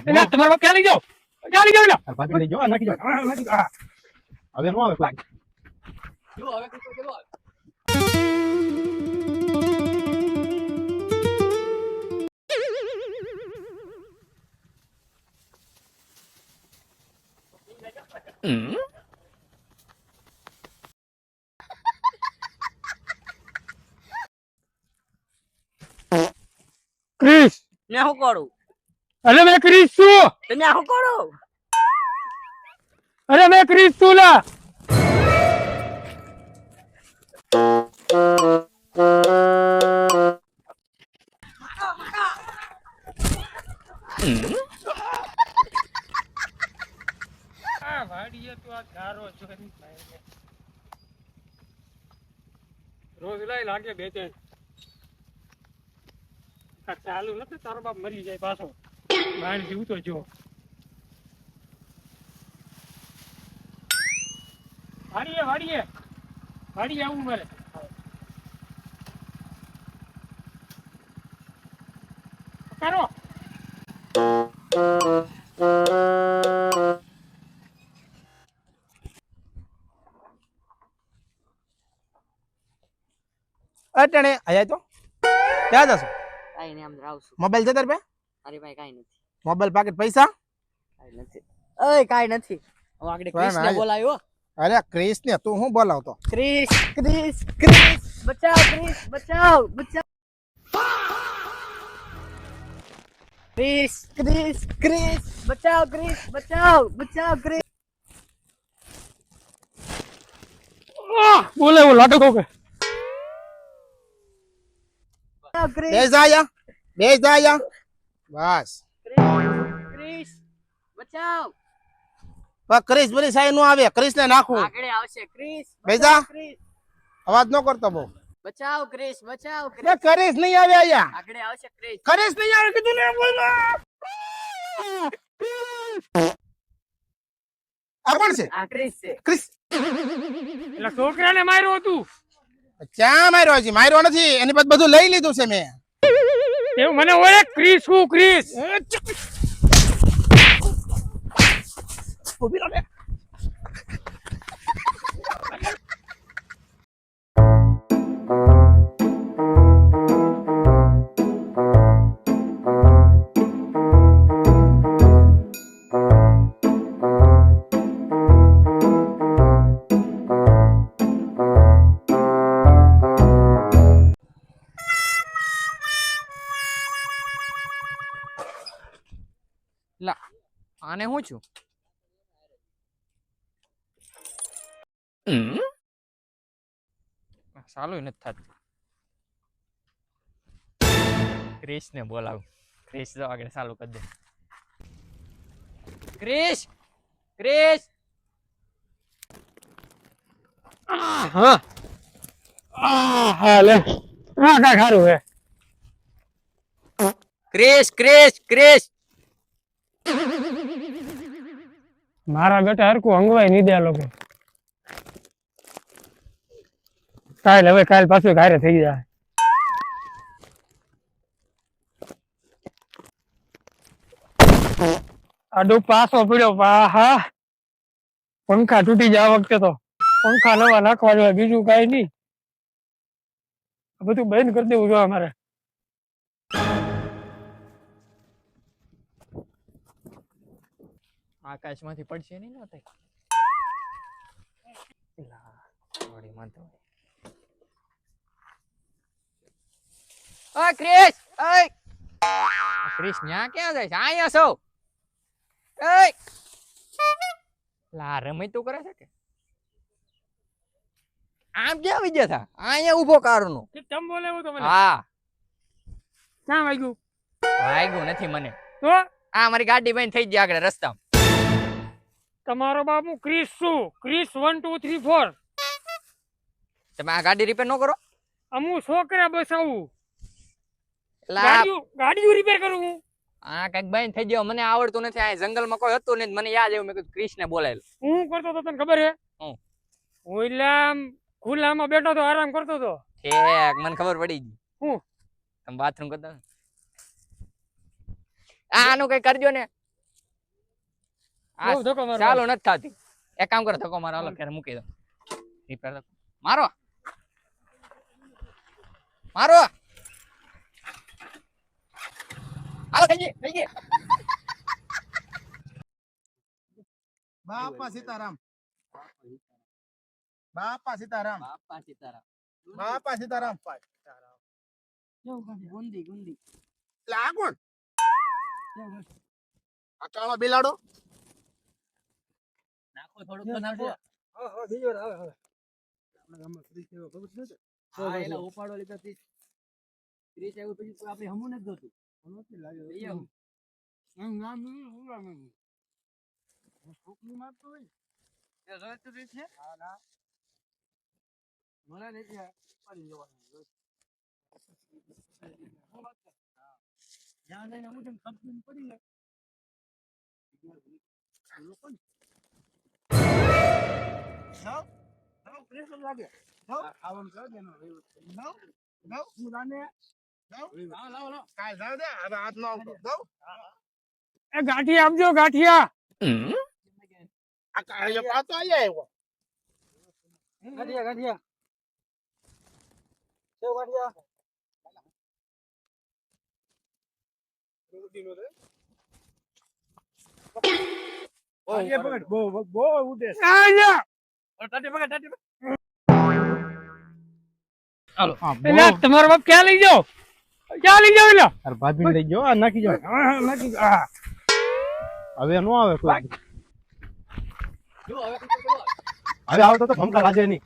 એટલે તમારો બાપ ક્યાં લઈ જાઓ ભાભી લઈ જાઓ નાખી જાઓ હવે નો આવે કોઈ જો હવે કીધું ચલો ક્રિસ ને હું કરું અરે મેં ક્રિસ છું તમે હું કરો અરે મેં ક્રિસ છું લા વાડીએ તો આ ગારો જોઈને ભાઈને રોજ લઈ લાગે બે ત્રણ ચાલુ નથી તારો બાપ મરી જાય પાછો બહાર જીવ તો જો વાડીએ આવું મારે કરો અટણે આયા તો ક્યાં જશો કાઈ નઈ આમ રાવ છું મોબાઈલ છે તાર પે અરે ભાઈ કાઈ નથી મોબાઈલ પાકેટ પૈસા કાઈ નથી ઓય કાઈ નથી હું આગળ ક્રિસને બોલાવ્યો અરે ક્રિસ ને તું હું બોલાવતો ક્રિસ બચાવ ક્રિસ બચાવ ક્રિસ બોલે હું લાટો કહું કે બેસ આયા બસ ક્રિસ બચાવ ક્રિસ બરી સાઈ નો આવે ક્રિસ ને નાખું આગળ આવશે ક્રિસ બેજા ક્રિસ અવાજ નો કરતો બહુ બચાવ ક્રિસ ક્રિસ નહીં આવે આયા આગળ આવશે ક્રિસ ક્રિસ નહીં આવે કીધું ને બોલ આ કોણ છે આ ક્રિસ છે ક્રિસ એટલે છોકરાને માર્યો હતું ક્યાં માર્યો હજી માર્યો નથી એની પાસે બધું લઈ લીધું છે મેં એવું મને ઓળે ક્રિસ હું ક્રિસ ઉભી રહો ને લા આને હું છું ચાલુ નથી થતું ક્રિસ ને બોલાવ ક્રિસ જો આગળ ચાલુ કરી દે ક્રિસ હા લે હા કાંઈ ખારું હે ક્રિસ મારા બેટા હરકું અંગવાય નહીં દે આ લોકો કાલ હવે કાલ પાછું ઘારે થઈ જાય આડો પાછો પડ્યો હા પંખા તૂટી જાય આ વખતે તો પંખા નવા નાખવા જોઈએ બીજું કઈ નહીં બધું બંધ કરી દેવું જોઈએ અમારે આકાશમાંથી પડશે નહીં ને ક્રિસ ન્યા ક્યાં જાય છે અહીંયા છો લા રમઈ તો કરે છે કે આમ ક્યાં આવી ગયા હતા અહીંયા ઉભો કારનો તમ બોલે હું તો મને હા ક્યાં વાગ્યું નથી મને તો આ મારી ગાડી બંધ થઈ ગઈ આગળ રસ્તામાં તમારો બાપુ ક્રિસ છું ક્રિસ 1 2 3 4 તમે આ ગાડી રિપેર ન કરો અમુ છોકરા બસાવું લા ગાડીઓ રિપેર કરું હું આ કઈક બંધ થઈ ગયો મને આવડતું નથી આ જંગલમાં કોઈ હતું નહીં મને યાદ આવ્યું મેં કીધું ક્રિસને બોલાયેલો હું કરતો તો તને ખબર હે હું એટલે આમ ખુલ્લામાં બેઠો તો આરામ કરતો તો ઠેક મને ખબર પડી ગઈ હું તમે બાથરૂમ કરતા આનું કઈ કરજો ને આ બહુ ધક્કો મારવાનો. ચાલુ નથી થતી. એક કામ કરો, ધક્કો મારો, હાલો ઘરે મૂકી દો. રિપેર મારો મારો, હાલો થઈ ગઈ. બાપા સીતારામ બાપા સીતારામ બાપા સીતારામ. બાપા સીતારામ ગુંદી ગુંદી. એટલે આ કોણ આ કાળો બિલાડો નાખો થોડુંક તો નાખો. હા, એલા ઉપાડો લીધો 30 આવ્યું પછી આપણે હમું નથી જોતું. લઈ આવું. એ જોઈ તો રીત છે? મને નથી આ. પાડી જવાનું. જ્યાં જઈને અમુક એમ કંપની પડી જાય. પ્રેશર લાગે ખાવાનું કહો ને કાલ જાવ દે હવે હાથ નો આવતો એ ગાંઠિયા આપજો, ગાંઠિયા. આ કાળિયો પાતો આઈ આવ્યો ગાંઠિયા સેવ ગાંઠિયા. બહુ ઉડે આ લ્યો. એલા, તમારો બાપ ક્યાં લઈ જાઓ? ક્યાં લઈ જાઓ? એલા, અરે ભાભી લઈ ગયો આ નાખી જાવ નાખી દો. હા. હવે નો આવે કોઈ જો હવે હવે આવતો તો ભમકા લાગે નહીં